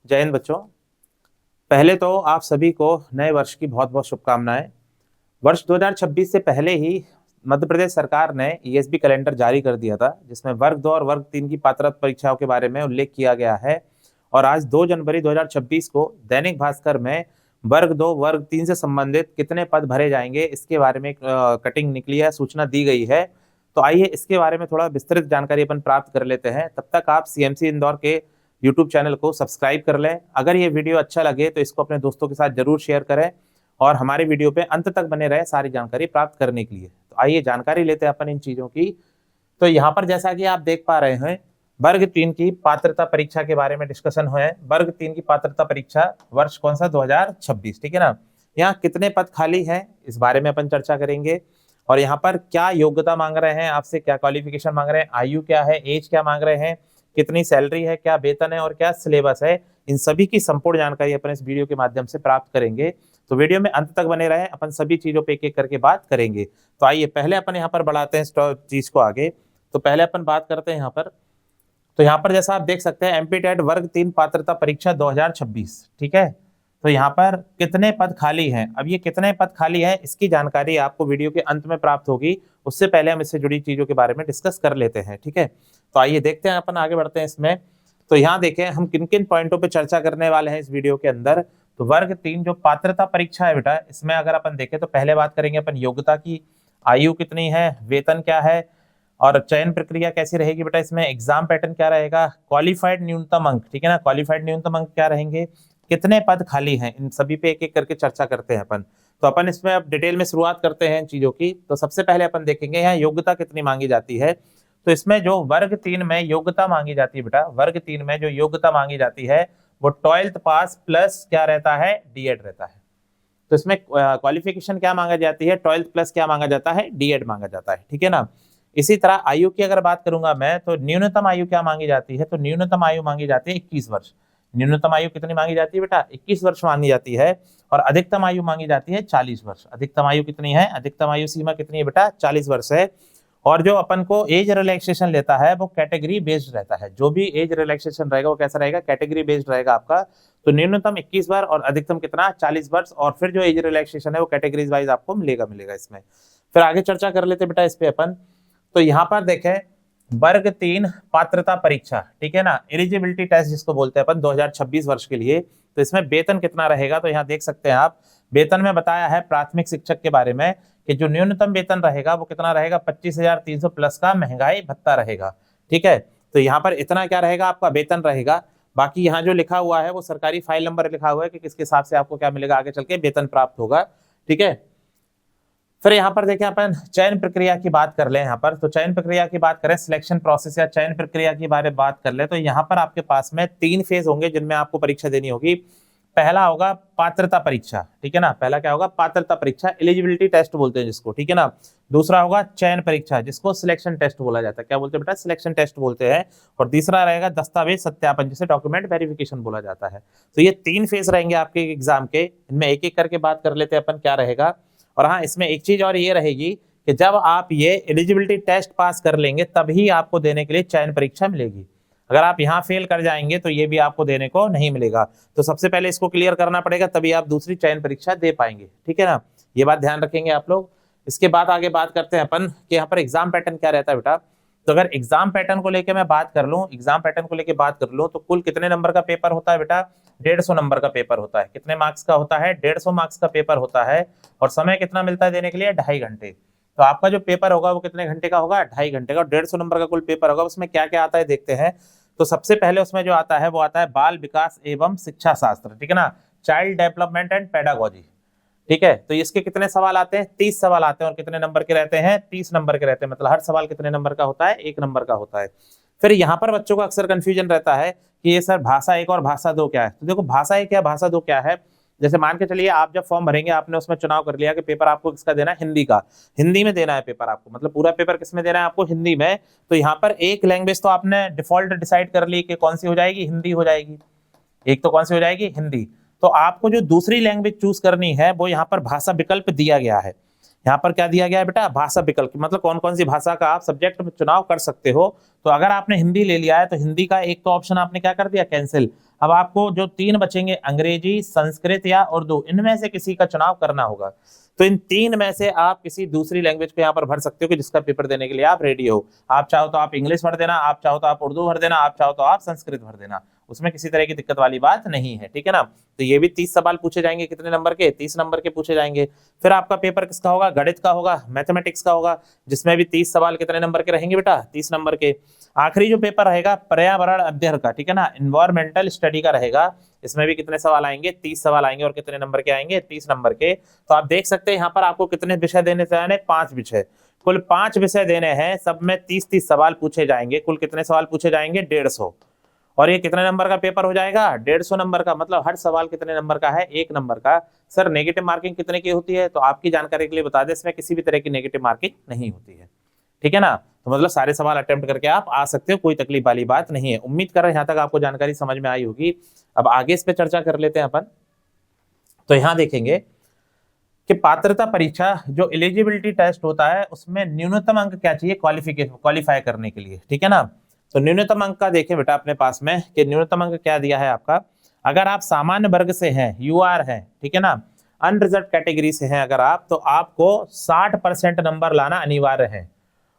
जय हिंद बच्चों। पहले तो आप सभी को नए वर्ष की बहुत बहुत शुभकामनाएं। वर्ष 2026 से पहले ही मध्य प्रदेश सरकार ने ईएसबी कैलेंडर जारी कर दिया था, जिसमें वर्ग 2 और वर्ग 3 की पात्रता परीक्षाओं के बारे में उल्लेख किया गया है। और आज 2 जनवरी 2026 को दैनिक भास्कर में वर्ग 2 वर्ग 3 से संबंधित कितने पद भरे जाएंगे इसके बारे में एक कटिंग निकली है, सूचना दी गई है। तो आइए इसके बारे में थोड़ा विस्तृत जानकारी अपन प्राप्त कर लेते हैं। तब तक आप सीएमसी इंदौर के यूट्यूब चैनल को सब्सक्राइब कर लें। अगर ये वीडियो अच्छा लगे तो इसको अपने दोस्तों के साथ जरूर शेयर करें और हमारे वीडियो पे अंत तक बने रहे सारी जानकारी प्राप्त करने के लिए। तो आइए जानकारी लेते हैं अपन इन चीजों की। तो यहाँ पर जैसा कि आप देख पा रहे हैं, वर्ग 3 की पात्रता परीक्षा के बारे में डिस्कशन हुआ है। वर्ग 3 की पात्रता परीक्षा वर्ष कौन सा? 2026, ठीक है ना। यहाँ कितने पद खाली हैं इस बारे में अपन चर्चा करेंगे। और यहाँ पर क्या योग्यता मांग रहे हैं आपसे, क्या क्वालिफिकेशन मांग रहे हैं, आयु क्या है, एज क्या मांग रहे हैं, कितनी सैलरी है, क्या वेतन है और क्या सिलेबस है, इन सभी की संपूर्ण जानकारी अपन इस वीडियो के माध्यम से प्राप्त करेंगे। तो वीडियो में अंत तक बने रहे, अपन सभी चीजों पे एक एक करके बात करेंगे। तो आइए पहले अपन यहाँ पर बढ़ाते हैं चीज को आगे। तो पहले अपन बात करते हैं यहाँ पर। तो यहाँ पर जैसा आप देख सकते हैं, एमपी टेट वर्ग 3 पात्रता परीक्षा 2026, ठीक है। तो यहाँ पर कितने पद खाली हैं, अब ये कितने पद खाली हैं इसकी जानकारी आपको वीडियो के अंत में प्राप्त होगी। उससे पहले हम इससे जुड़ी चीजों के बारे में डिस्कस कर लेते हैं, ठीक है। तो आइए देखते हैं, अपन आगे बढ़ते हैं इसमें। तो यहाँ देखें हम किन किन पॉइंटों पे चर्चा करने वाले हैं इस वीडियो के अंदर। तो वर्ग 3 जो पात्रता परीक्षा है बेटा, इसमें अगर अपन देखें तो पहले बात करेंगे अपन योग्यता की, आयु कितनी है, वेतन क्या है और चयन प्रक्रिया कैसी रहेगी बेटा, इसमें एग्जाम पैटर्न क्या रहेगा, क्वालिफाइड न्यूनतम अंक, ठीक है ना, क्वालिफाइड न्यूनतम अंक क्या रहेंगे, कितने पद खाली हैं, इन सभी पे एक एक करके चर्चा करते हैं अपन। तो अपन इसमें अब डिटेल में शुरुआत करते हैं चीजों की। तो सबसे पहले अपन देखेंगे यहाँ योग्यता कितनी मांगी जाती है। तो इसमें जो वर्ग 3 में योग्यता मांगी जाती है बेटा, वर्ग 3 में जो योग्यता मांगी जाती है वो 12th पास प्लस क्या रहता है, डीएड रहता है। तो इसमें क्वालिफिकेशन क्या मांगा जाती है, 12th प्लस क्या मांगा जाता है, डीएड मांगा जाता है, ठीक है ना। इसी तरह आयु की अगर बात करूंगा मैं, तो न्यूनतम आयु क्या मांगी जाती है, तो न्यूनतम आयु मांगी जाती है 21 वर्ष। न्यूनतम आयु कितनी मांगी जाती है बेटा, 21 वर्ष मांगी जाती है। और अधिकतम आयु मांगी जाती है 40 वर्ष। अधिकतम आयु कितनी है, अधिकतम आयु सीमा कितनी है बेटा, 40 वर्ष है। और जो अपन को एज रिलैक्सेशन लेता है वो कैटेगरी बेस्ड रहता है। जो भी एज रिलैक्सेशन रहेगा वो कैसा रहेगा, कैटेगरी बेस्ड रहेगा आपका। तो न्यूनतम 21 वर्ष और अधिकतम कितना, 40 वर्ष। और फिर जो एज रिलैक्सेशन है वो कैटेगरीज वाइज आपको मिलेगा इसमें। फिर आगे चर्चा कर लेते बेटा इस पे अपन। तो यहाँ पर देखें वर्ग 3 पात्रता परीक्षा, ठीक है ना, एलिजिबिलिटी टेस्ट जिसको बोलते हैं अपन 2026 वर्ष के लिए। तो इसमें वेतन कितना रहेगा, तो यहाँ देख सकते हैं आप, वेतन में बताया है प्राथमिक शिक्षक के बारे में कि जो न्यूनतम वेतन रहेगा वो कितना रहेगा, 25,300 प्लस का महंगाई भत्ता रहेगा, ठीक है। तो यहाँ पर इतना क्या रहेगा आपका वेतन रहेगा। बाकी यहाँ जो लिखा हुआ है वो सरकारी फाइल नंबर लिखा हुआ है कि किसके हिसाब से आपको क्या मिलेगा, आगे चल के वेतन प्राप्त होगा, ठीक है। फिर यहाँ पर देखें अपन चयन प्रक्रिया की बात कर ले। यहाँ पर तो चयन प्रक्रिया की बात करें, सिलेक्शन प्रोसेस या चयन प्रक्रिया के बारे में बात कर ले, तो यहाँ पर आपके पास में 3 फेज होंगे जिनमें आपको परीक्षा देनी होगी। पहला होगा पात्रता परीक्षा, ठीक है ना, पहला क्या होगा, पात्रता परीक्षा, एलिजिबिलिटी टेस्ट बोलते हैं जिसको, ठीक है ना। दूसरा होगा चयन परीक्षा जिसको सिलेक्शन टेस्ट बोला जाता है, क्या बोलते हैं बेटा, सिलेक्शन टेस्ट बोलते हैं। और तीसरा रहेगा दस्तावेज सत्यापन जिसे डॉक्यूमेंट वेरिफिकेशन बोला जाता है। तो ये 3 फेज रहेंगे आपके एग्जाम के, इनमें एक एक करके बात कर लेते हैं अपन क्या रहेगा। और हाँ, इसमें एक चीज और ये रहेगी कि जब आप ये एलिजिबिलिटी टेस्ट पास कर लेंगे तभी आपको देने के लिए चयन परीक्षा मिलेगी। अगर आप यहाँ फेल कर जाएंगे तो ये भी आपको देने को नहीं मिलेगा। तो सबसे पहले इसको क्लियर करना पड़ेगा तभी आप दूसरी चयन परीक्षा दे पाएंगे, ठीक है ना, ये बात ध्यान रखेंगे आप लोग। इसके बाद आगे बात करते हैं अपन कि यहाँ पर एग्जाम पैटर्न क्या रहता है बेटा। तो अगर एग्जाम पैटर्न को लेकर मैं बात कर लूँ, एग्जाम पैटर्न को लेकर बात कर लूँ, तो कुल कितने नंबर का पेपर होता है बेटा, 150 नंबर का पेपर होता है। कितने मार्क्स का होता है, 150 मार्क्स का पेपर होता है। और समय कितना मिलता है देने के लिए, 2.5 घंटे। तो आपका जो पेपर होगा वो कितने घंटे का होगा, 2.5 घंटे का। 150 नंबर का कुल पेपर होगा। उसमें क्या क्या आता है देखते हैं। तो सबसे पहले उसमें जो आता है वो आता है बाल विकास एवं शिक्षा शास्त्र, ठीक है ना, चाइल्ड डेवलपमेंट एंड पेडागोजी, ठीक है। तो इसके कितने सवाल आते हैं, 30 सवाल आते हैं। और कितने नंबर के रहते हैं, 30 नंबर के रहते हैं। मतलब हर सवाल कितने नंबर का होता है, 1 नंबर का होता है। फिर यहाँ पर बच्चों का अक्सर कंफ्यूजन रहता है कि ये सर भाषा 1 और भाषा 2 क्या है। तो देखो भाषा 1 या भाषा 2 क्या है, जैसे मान के चलिए आप जब फॉर्म भरेंगे, आपने उसमें चुनाव कर लिया कि पेपर आपको किसका देना है, हिंदी का, हिंदी में देना है पेपर आपको, मतलब पूरा पेपर किस में देना है आपको, हिंदी में। तो यहाँ पर एक लैंग्वेज तो आपने डिफॉल्ट डिसाइड कर ली कि कौन सी हो जाएगी, हिंदी हो जाएगी। एक तो कौन सी हो जाएगी, हिंदी। तो आपको जो दूसरी लैंग्वेज चूज करनी है वो यहाँ पर भाषा विकल्प दिया गया है यहाँ पर क्या दिया गया है बेटा, भाषा विकल्प, मतलब कौन कौन सी भाषा का आप सब्जेक्ट में चुनाव कर सकते हो। तो अगर आपने हिंदी ले लिया है तो हिंदी का एक तो ऑप्शन आपने क्या कर दिया, कैंसिल। अब आपको जो 3 बचेंगे, अंग्रेजी, संस्कृत या उर्दू, इनमें से किसी का चुनाव करना होगा। तो इन 3 में से आप किसी दूसरी लैंग्वेज को यहाँ पर भर सकते हो कि जिसका पेपर देने के लिए आप रेडी हो। आप चाहो तो आप इंग्लिश भर देना, आप चाहो तो आप उर्दू भर देना, आप चाहो तो आप संस्कृत भर देना, उसमें किसी तरह की दिक्कत वाली बात नहीं है, ठीक है ना। तो ये भी 30 सवाल पूछे जाएंगे, कितने नंबर के, 30 नंबर के पूछे जाएंगे। फिर आपका पेपर किसका होगा, गणित का होगा, मैथमेटिक्स का होगा, जिसमें भी 30 सवाल कितने नंबर के रहेंगे बेटा, 30 नंबर के। आखिरी जो पेपर रहेगा पर्यावरण अध्ययन का, ठीक है ना, इन्वायरमेंटल स्टडी का रहेगा, इसमें भी कितने सवाल आएंगे, 30 सवाल आएंगे, और कितने नंबर के आएंगे, 30 नंबर के। तो आप देख सकते हैं यहाँ पर आपको कितने विषय देने से आने, 5 विषय, कुल 5 विषय देने हैं, सब में 30-30 सवाल पूछे जाएंगे। कुल कितने सवाल पूछे जाएंगे, 150। और ये कितने नंबर का पेपर हो जाएगा, 150 नंबर का। मतलब हर सवाल कितने नंबर का है, 1 नंबर का। सर नेगेटिव मार्किंग कितने की होती है, तो आपकी जानकारी के लिए बता दें, इसमें किसी भी तरह की नेगेटिव मार्किंग नहीं होती है, ठीक है ना। तो मतलब सारे सवाल अटेम्प्ट करके आप आ सकते हो, कोई तकलीफ वाली बात नहीं है। उम्मीद कर रहे हैं यहाँ तक आपको जानकारी समझ में आई होगी। अब आगे इस पे चर्चा कर लेते हैं अपन। तो यहाँ देखेंगे कि पात्रता परीक्षा जो एलिजिबिलिटी टेस्ट होता है, उसमें न्यूनतम अंक क्या चाहिए क्वालिफाई करने के लिए, ठीक है ना। तो न्यूनतम अंक का देखें बेटा अपने पास में कि न्यूनतम अंक क्या दिया है आपका। अगर आप सामान्य वर्ग से हैं, यूआर हैं, ठीक है ना, अनरिजर्व कैटेगरी से हैं अगर आप, तो आपको 60% नंबर लाना अनिवार्य है।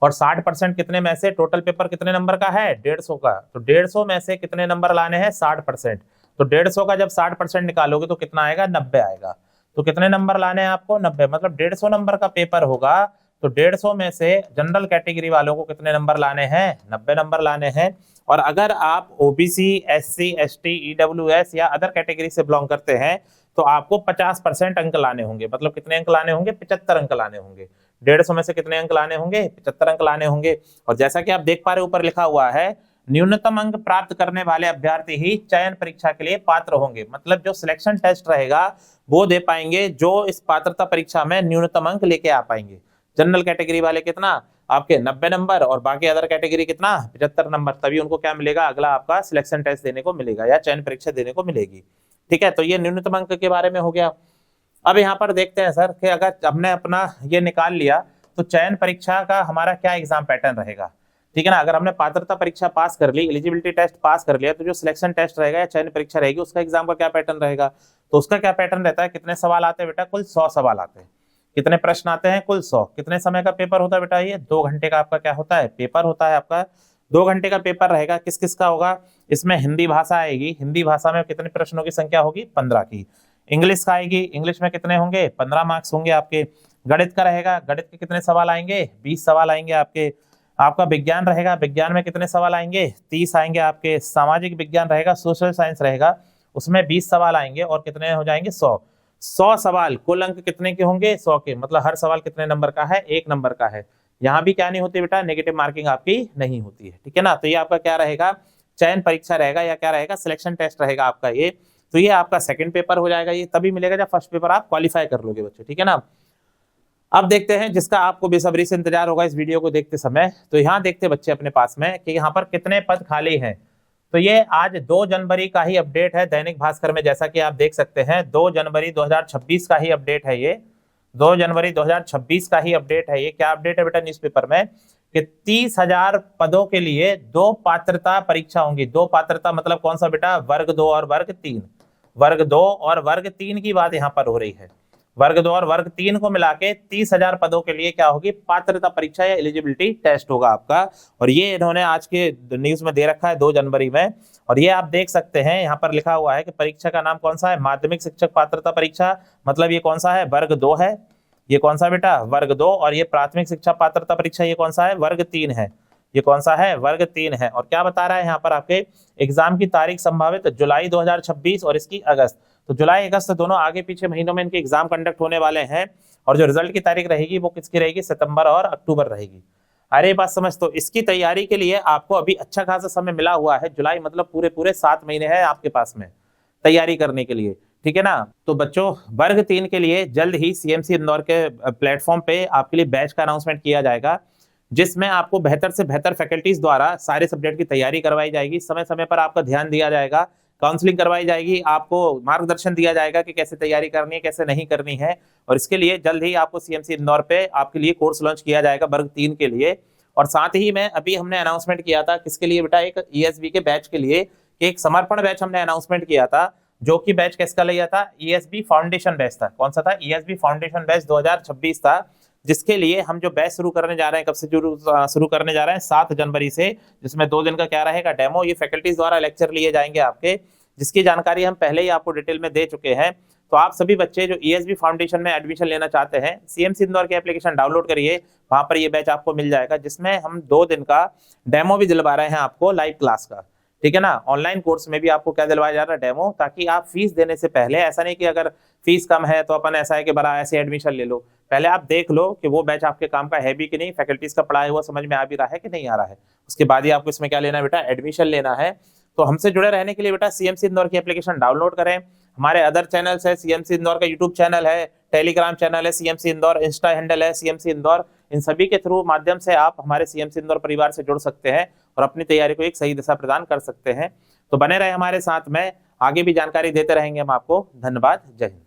और 60% कितने में से, टोटल पेपर कितने नंबर का है, 150 का। तो 150 में से कितने नंबर लाने हैं, 60%। तो 150 का जब 60% निकालोगे तो कितना आएगा, 90 आएगा। तो कितने नंबर लाने हैं आपको, 90। मतलब 150 नंबर का पेपर होगा, तो 150 में से जनरल कैटेगरी वालों को कितने नंबर लाने हैं, 90 नंबर लाने हैं। और अगर आप ओबीसी, एससी, एसटी, ईडब्ल्यूएस या अदर कैटेगरी से बिलोंग करते हैं तो आपको 50% अंक लाने होंगे। मतलब कितने अंक लाने होंगे, 75 अंक लाने होंगे। 150 में से कितने अंक लाने होंगे, 75 अंक लाने होंगे। और जैसा कि आप देख पा रहे ऊपर लिखा हुआ है, न्यूनतम अंक प्राप्त करने वाले अभ्यर्थी ही चयन परीक्षा के लिए पात्र होंगे। मतलब जो सिलेक्शन टेस्ट रहेगा वो दे पाएंगे जो इस पात्रता परीक्षा में न्यूनतम अंक लेके आ पाएंगे। जनरल कैटेगरी वाले कितना, आपके 90 नंबर, और बाकी अदर कैटेगरी कितना, 75 नंबर। तभी उनको क्या मिलेगा, अगला आपका सिलेक्शन टेस्ट देने को मिलेगा या चयन परीक्षा देने को मिलेगी, ठीक है। तो ये न्यूनतम अंक के बारे में हो गया। अब यहाँ पर देखते हैं सर कि अगर हमने अपना ये निकाल लिया तो चयन परीक्षा का हमारा क्या एग्जाम पैटर्न रहेगा, ठीक है ना। अगर हमने पात्रता परीक्षा पास कर ली, एलिजिबिलिटी टेस्ट पास कर लिया, तो जो सिलेक्शन टेस्ट रहेगा या चयन परीक्षा रहेगी उसका एग्जाम का क्या पैटर्न रहेगा। तो उसका क्या पैटर्न रहता है, कितने सवाल आते हैं बेटा, कुल 100 सवाल आते हैं। कितने प्रश्न आते हैं, कुल 100। कितने समय का पेपर होता है बेटा, ये 2 घंटे का आपका क्या होता है, पेपर होता है आपका। 2 घंटे का पेपर रहेगा। किस किस का होगा, इसमें हिंदी भाषा आएगी, हिंदी भाषा में कितने प्रश्नों की संख्या होगी, 15 की। इंग्लिश का आएगी, इंग्लिश में कितने होंगे, 15 मार्क्स होंगे आपके। गणित का रहेगा, गणित के कितने सवाल आएंगे, 20 सवाल आएंगे आपके। आपका विज्ञान रहेगा, विज्ञान में कितने सवाल आएंगे, 30 आएंगे आपके। सामाजिक विज्ञान रहेगा, सोशल साइंस रहेगा, उसमें 20 सवाल आएंगे, और कितने हो जाएंगे, 100 सवाल। कुल अंक कितने के होंगे, 100 के। मतलब हर सवाल कितने नंबर का है, 1 नंबर का है। यहाँ भी क्या नहीं होती बेटा, नेगेटिव मार्किंग आपकी नहीं होती है, ठीक है ना। तो ये आपका क्या रहेगा, चयन परीक्षा रहेगा या क्या रहेगा, सिलेक्शन टेस्ट रहेगा आपका ये। तो ये आपका सेकंड पेपर हो जाएगा। ये तभी मिलेगा जब फर्स्ट पेपर आप क्वालिफाई कर लोगे बच्चे, ठीक है ना। अब देखते हैं जिसका आपको बेसब्री से इंतजार होगा इस वीडियो को देखते समय। तो यहाँ देखते बच्चे अपने पास में कि यहाँ पर कितने पद खाली हैं। तो ये आज 2 जनवरी का ही अपडेट है दैनिक भास्कर में, जैसा कि आप देख सकते हैं 2 जनवरी 2026 का ही अपडेट है ये। 2 जनवरी 2026 का ही अपडेट है ये। क्या अपडेट है बेटा न्यूज़पेपर में कि 30,000 पदों के लिए 2 पात्रता परीक्षा होंगी। 2 पात्रता मतलब कौन सा बेटा, वर्ग 2 और वर्ग 3। वर्ग 2 और वर्ग 3 की बात यहाँ पर हो रही है। वर्ग 2 और वर्ग 3 को मिला के 30,000 पदों के लिए क्या होगी, पात्रता परीक्षा या एलिजिबिलिटी टेस्ट होगा आपका। और ये इन्होंने आज के न्यूज में दे रखा है 2 जनवरी में। और ये आप देख सकते हैं यहाँ पर लिखा हुआ है कि परीक्षा का नाम कौन सा है, माध्यमिक शिक्षक पात्रता परीक्षा। मतलब ये कौन सा है, वर्ग 2 है। ये कौन सा बेटा, वर्ग 2। और ये प्राथमिक शिक्षा पात्रता परीक्षा ये कौन सा है, वर्ग 3 है। ये कौन सा है, वर्ग 3 है। और क्या बता रहा है यहाँ पर, आपके एग्जाम की तारीख संभावित जुलाई 2026 और इसकी अगस्त। तो जुलाई अगस्त दोनों आगे पीछे महीनों में इनके एग्जाम कंडक्ट होने वाले हैं। और जो रिजल्ट की तारीख रहेगी वो किसकी रहेगी, सितंबर और अक्टूबर रहेगी। अरे बात समझ। तो इसकी तैयारी के लिए आपको अभी अच्छा खासा समय मिला हुआ है। जुलाई मतलब पूरे 7 महीने हैं आपके पास में तैयारी करने के लिए, ठीक है ना। तो बच्चों वर्ग 3 के लिए जल्द ही सीएमसी इंदौर के प्लेटफॉर्म पे आपके लिए बैच का अनाउंसमेंट किया जाएगा, जिसमें आपको बेहतर से बेहतर फैकल्टीज द्वारा सारे सब्जेक्ट की तैयारी करवाई जाएगी। समय समय पर आपका ध्यान दिया जाएगा काउंसलिंग करवाई जाएगी, आपको मार्गदर्शन दिया जाएगा कि कैसे तैयारी करनी है, कैसे नहीं करनी है। और इसके लिए जल्द ही आपको सीएमसी इंदौर पे आपके लिए कोर्स लॉन्च किया जाएगा वर्ग 3 के लिए। और साथ ही में अभी हमने अनाउंसमेंट किया था किसके लिए बेटा, एक ईएसबी के बैच के लिए, एक समर्पण बैच हमने अनाउंसमेंट किया था, जो कि बैच किसका लिया था, ईएसबी फाउंडेशन बैच था। कौन सा था, ईएसबी फाउंडेशन बैच 2026 था, जिसके लिए हम जो बैच शुरू करने जा रहे हैं, कब से शुरू करने जा रहे हैं, 7 जनवरी से, जिसमें 2 दिन का क्या रहेगा, डेमो, ये फैकल्टीज द्वारा लेक्चर लिए जाएंगे आपके, जिसकी जानकारी हम पहले ही आपको डिटेल में दे चुके हैं। तो आप सभी बच्चे जो ईएसबी फाउंडेशन में एडमिशन लेना चाहते हैं, सीएमसी इंदौर की एप्लीकेशन डाउनलोड करिए, वहां पर ये बैच आपको मिल जाएगा, जिसमें हम 2 दिन का डेमो भी दिलवा रहे हैं आपको, लाइव क्लास का, ठीक है ना। ऑनलाइन कोर्स में भी आपको क्या दिलवाया जा रहा है, डेमो, ताकि आप फीस देने से पहले, ऐसा नहीं कि अगर फीस कम है तो अपन ऐसा है कि बड़ा ऐसे एडमिशन ले लो, पहले आप देख लो कि वो बैच आपके काम का है भी कि नहीं, फैकल्टीज का पढ़ाया हुआ समझ में आ भी रहा है कि नहीं आ रहा है, उसके बाद ही आपको इसमें क्या लेना है बेटा, एडमिशन लेना है। तो हमसे जुड़े रहने के लिए बेटा सीएमसी इंदौर की एप्लीकेशन डाउनलोड करें। हमारे अदर चैनल्स है, सीएमसी इंदौर का यूट्यूब चैनल है, टेलीग्राम चैनल है सीएमसी इंदौर, इंस्टा हैंडल है सीएमसी इंदौर, इन सभी के थ्रू माध्यम से आप हमारे सीएमसी इंदौर परिवार से जुड़ सकते हैं और अपनी तैयारी को एक सही दिशा प्रदान कर सकते हैं। तो बने रहे हमारे साथ में, आगे भी जानकारी देते रहेंगे हम आपको। धन्यवाद, जय हिंद।